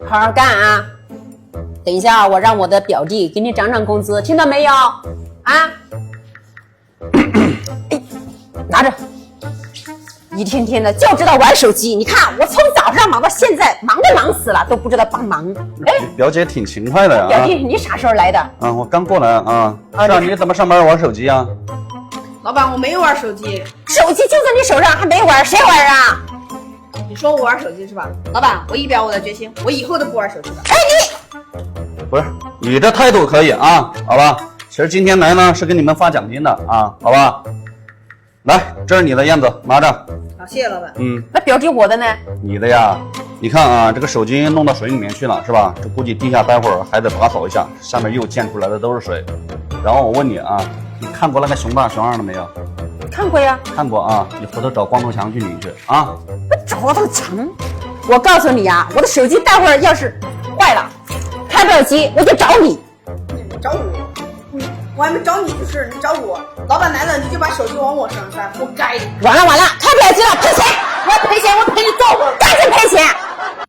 好好干啊！等一下，我让我的表弟给你涨涨工资，听到没有？啊！哎，拿着，一天天的就知道玩手机。你看我从早上忙到现在，忙都忙死了，都不知道帮忙。哎，表姐挺勤快的呀。表弟，你啥时候来的？啊，我刚过来啊。是啊，你怎么上班玩手机啊？老板，我没有玩手机，手机就在你手上，还没玩，谁玩啊？你说我玩手机是吧？老板，我一表我的决心，我以后都不玩手机了。哎，你不是，你的态度可以啊，好吧？其实今天来呢是给你们发奖金的啊，好吧？来，这是你的燕子，拿着。好，谢谢老板。那表弟我的呢？你的呀，你看啊，这个手机弄到水里面去了，是吧？这估计地下待会儿还得打扫一下，下面又溅出来的都是水。然后我问你啊，你看过那个熊大熊二了没有？看过呀。看过啊，你回头找光头强去领去啊。找到强，我告诉你啊，我的手机待会儿要是坏了，开不了机，我就找你。你找我？我还没找你的事，你找我。老板来了你就把手机往我身上塞，活该！完了，开不